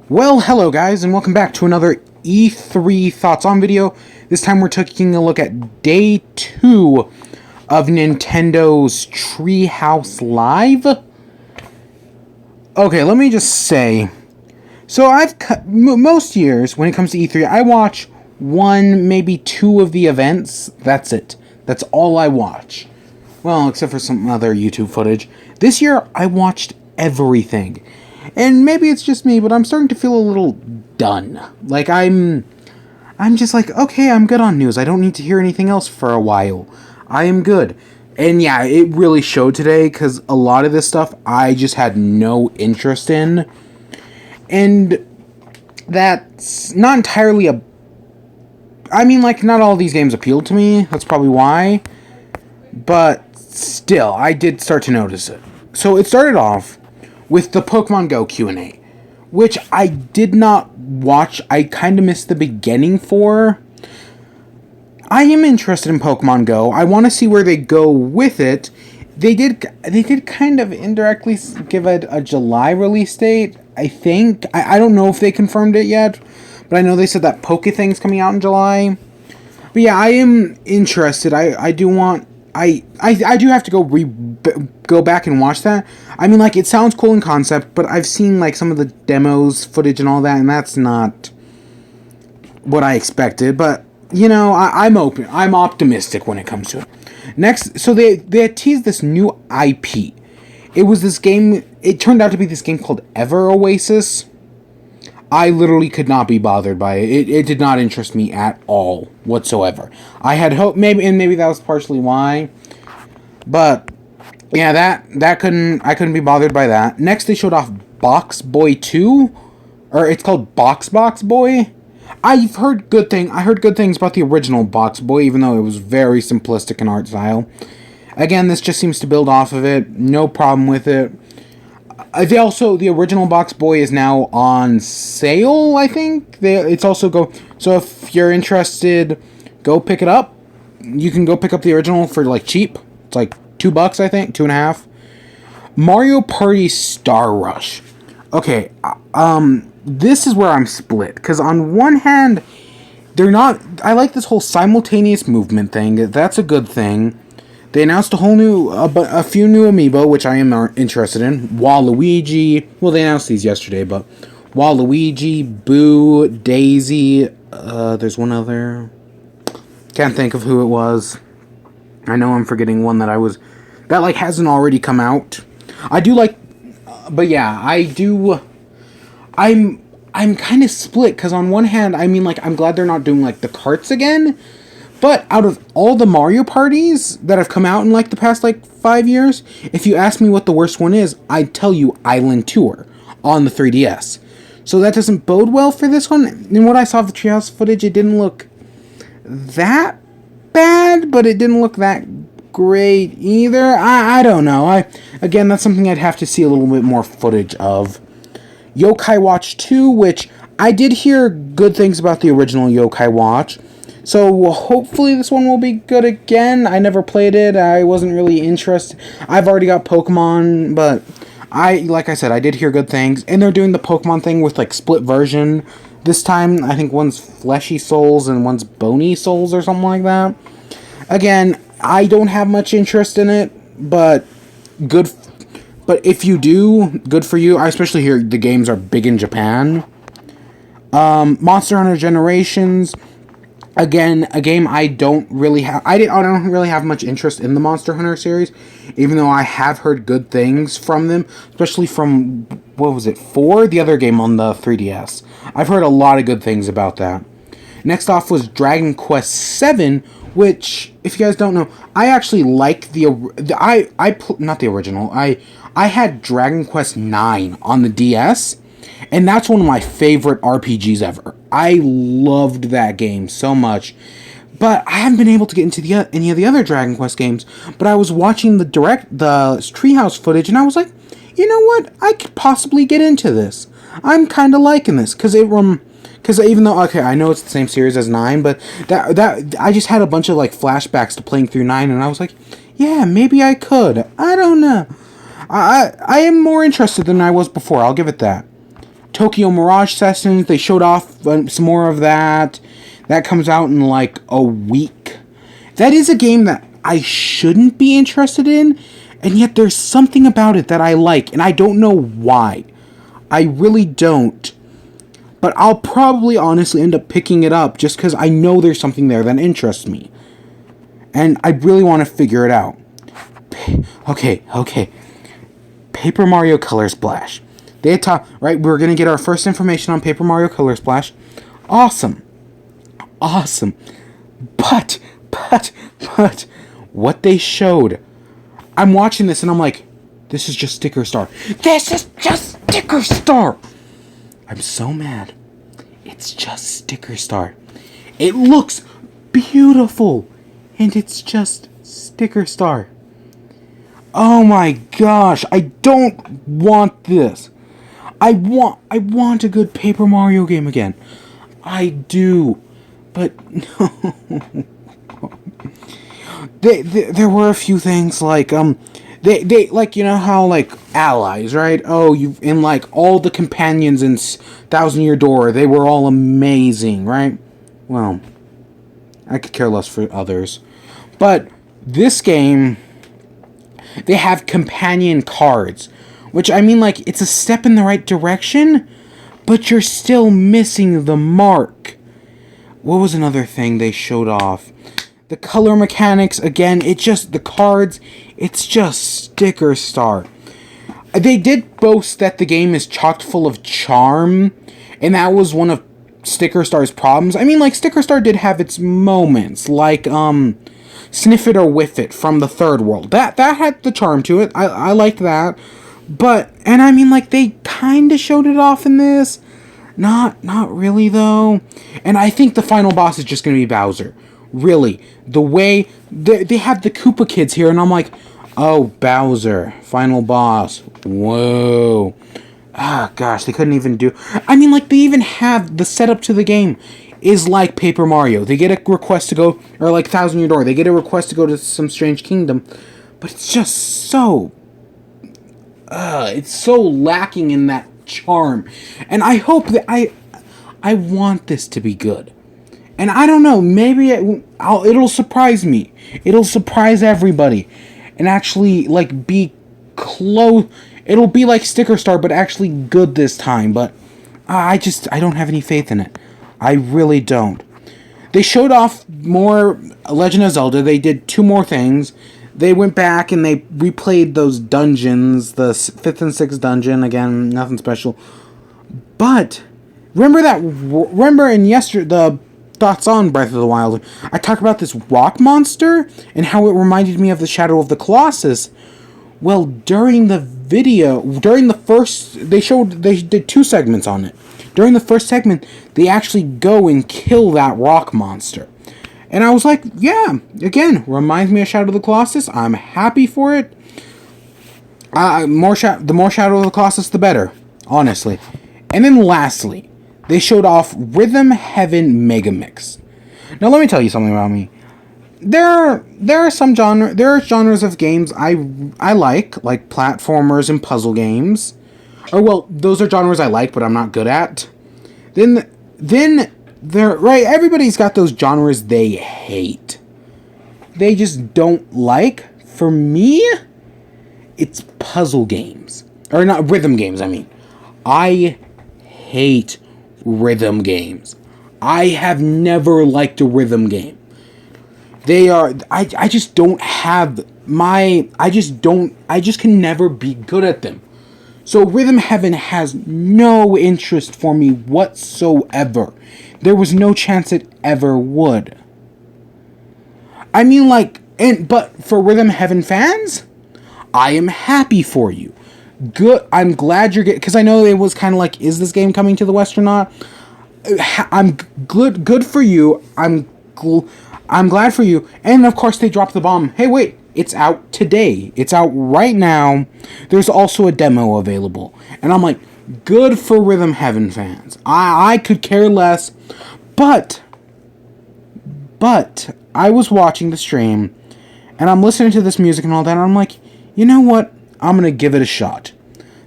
Well, hello guys, and welcome back to another E3 Thoughts On video. This time we're taking a look at Day 2 of Nintendo's Treehouse Live. Okay, let me just say, so most years, when it comes to E3, I watch one, maybe two of the events. That's it. That's all I watch. Well, except for some other YouTube footage. This year, I watched everything. And maybe it's just me, but I'm starting to feel a little done. Like, I'm just like, okay, I'm good on news. I don't need to hear anything else for a while. I am good. And yeah, it really showed today, because a lot of this stuff I just had no interest in. And that's not entirely not all these games appealed to me. That's probably why. But still, I did start to notice it. So it started off with the Pokemon Go Q&A, which I did not watch. I kind of missed the beginning for. I am interested in Pokemon Go. I want to see where they go with it. They did kind of indirectly give it a July release date, I think. I don't know if they confirmed it yet, but I know they said that Poke Thing's coming out in July. But yeah, I am interested. I do want... I do have to go back and watch that. I mean, like, it sounds cool in concept, but I've seen, like, some of the demos, footage, and all that, and that's not what I expected. But, you know, I'm open. I'm optimistic when it comes to it. Next, so they had teased this new IP. It was this game, it turned out to be this game called Oasis. I literally could not be bothered by it. It did not interest me at all whatsoever. I had hope, maybe that was partially why. But yeah, I couldn't be bothered by that. Next, they showed off Box Boy 2, or it's called Box Boy. I heard good things about the original Box Boy, even though it was very simplistic in art style. Again, this just seems to build off of it. No problem with it. The original Box Boy is now on sale, I think. So if you're interested, go pick it up. You can go pick up the original for, like, cheap. It's like $2, I think, $2.50. Mario Party Star Rush. Okay, this is where I'm split. Because on one hand, I like this whole simultaneous movement thing. That's a good thing. They announced a few new amiibo, which I am interested in. Waluigi. Well, they announced these yesterday, but Waluigi, Boo, Daisy. There's one other. Can't think of who it was. I know I'm forgetting one that hasn't already come out. I do like, but yeah, I do. I'm kind of split, because on one hand, I mean, like, I'm glad they're not doing, like, the carts again. But out of all the Mario parties that have come out in, like, the past, like, 5 years, if you ask me what the worst one is, I'd tell you Island Tour on the 3DS. So that doesn't bode well for this one. And what I saw of the Treehouse footage, it didn't look that bad, but it didn't look that great either. I don't know. Again, that's something I'd have to see a little bit more footage of. Yokai Watch 2, which I did hear good things about the original Yokai Watch. So hopefully this one will be good again. I never played it. I wasn't really interested. I've already got Pokemon, but like I said, I did hear good things. And they're doing the Pokemon thing with, like, split version. This time, I think one's Fleshy Souls and one's Bony Souls or something like that. Again, I don't have much interest in it, but good. But if you do, good for you. I especially hear the games are big in Japan. Monster Hunter Generations. Again, a game I don't really have. I don't really have much interest in the Monster Hunter series, even though I have heard good things from them, especially from, what was it, 4? The other game on the 3DS. I've heard a lot of good things about that. Next off was Dragon Quest VII, which, if you guys don't know, I actually like not the original. I had Dragon Quest IX on the DS. And that's one of my favorite RPGs ever. I loved that game so much. But I haven't been able to get into any of the other Dragon Quest games. But I was watching the Treehouse footage, and I was like, you know what? I could possibly get into this. I'm kind of liking this. Because even though, okay, I know it's the same series as 9, but that I just had a bunch of, like, flashbacks to playing through 9, and I was like, yeah, maybe I could. I don't know. I am more interested than I was before, I'll give it that. Tokyo Mirage Sessions, they showed off some more of that. That comes out in like a week. That is a game that I shouldn't be interested in, and yet there's something about it that I like, and I don't know why. I really don't. But I'll probably honestly end up picking it up just because I know there's something there that interests me. And I really want to figure it out. Okay. Paper Mario Color Splash. They had right, we're going to get our first information on Paper Mario Color Splash. Awesome. But, what they showed, I'm watching this and I'm like, this is just Sticker Star. This is just Sticker Star! I'm so mad. It's just Sticker Star. It looks beautiful, and it's just Sticker Star. Oh my gosh, I don't want this. I want a good Paper Mario game again. I do. But no. There were a few things like they like, you know how like allies, right? Oh, you in like all the companions in Thousand Year Door, they were all amazing, right? Well, I could care less for others. But this game, they have companion cards, which I mean, like, it's a step in the right direction, but you're still missing the mark. What was another thing they showed off? The color mechanics, again, the cards, it's just Sticker Star. They did boast that the game is chock full of charm, and that was one of Sticker Star's problems. I mean, like, Sticker Star did have its moments, like, Sniff It or Whiff It from the Third World. That had the charm to it. I liked that. But, and I mean, like, they kind of showed it off in this. Not really, though. And I think the final boss is just going to be Bowser. Really. The way... They have the Koopa Kids here, and I'm like, oh, Bowser. Final boss. Whoa. Ah, gosh, they couldn't even do... I mean, like, they even have the setup to the game is like Paper Mario. They get a request to go... Or like Thousand Year Door. They get a request to go to some strange kingdom. But it's just so... it's so lacking in that charm. And I hope that... I want this to be good. And I don't know, maybe it'll surprise me. It'll surprise everybody. And actually, like, be close. It'll be like Sticker Star, but actually good this time. But I don't have any faith in it. I really don't. They showed off more Legend of Zelda. They did 2 more things. They went back and they replayed those dungeons. The 5th and 6th dungeon. Again, nothing special. But remember in the thoughts on Breath of the Wild, I talked about this rock monster and how it reminded me of the Shadow of the Colossus. Well, during the first, they did 2 segments on it. During the first segment, they actually go and kill that rock monster. And I was like, yeah, again, reminds me of Shadow of the Colossus. I'm happy for it. The more Shadow of the Colossus, the better, honestly. And then lastly, they showed off Rhythm Heaven Megamix. Now, let me tell you something about me. There are genres of games I like platformers and puzzle games. Or, well, those are genres I like, but I'm not good at. Then right, everybody's got those genres they hate. They just don't like. For me, it's puzzle games. Or not, rhythm games, I mean. I hate rhythm games. I have never liked a rhythm game. I just don't have I just can never be good at them. So Rhythm Heaven has no interest for me whatsoever. There was no chance it ever would. I mean, like, but for Rhythm Heaven fans, I am happy for you. Good. I'm glad you're getting, because I know it was kind of like, is this game coming to the West or not? I'm good for you. I'm glad for you. And of course they dropped the bomb. Hey, wait, it's out today. It's out right now. There's also a demo available. And I'm like, good for Rhythm Heaven fans. I could care less. But I was watching the stream and I'm listening to this music and all that, and I'm like, you know what? I'm going to give it a shot.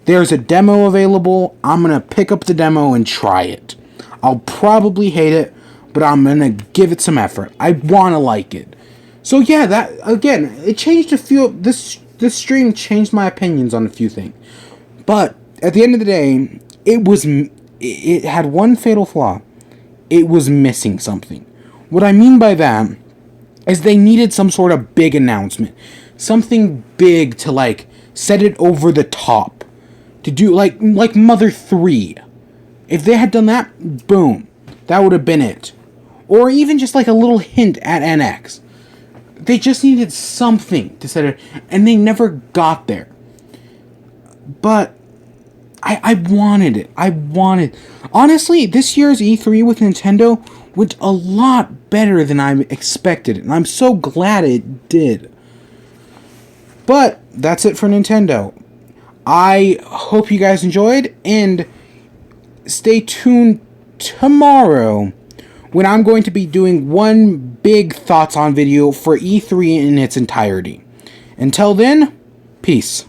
There's a demo available. I'm going to pick up the demo and try it. I'll probably hate it, but I'm going to give it some effort. I want to like it. So yeah, that, again, it changed a few, this stream changed my opinions on a few things. But at the end of the day, it had one fatal flaw. It was missing something. What I mean by that is they needed some sort of big announcement. Something big to, like, set it over the top. To do, like Mother 3. If they had done that, boom. That would have been it. Or even just, like, a little hint at NX. They just needed something to set it, and they never got there. But I wanted it. Honestly, this year's E3 with Nintendo went a lot better than I expected, and I'm so glad it did. But that's it for Nintendo. I hope you guys enjoyed, and stay tuned tomorrow when I'm going to be doing one big thoughts on video for E3 in its entirety. Until then, peace.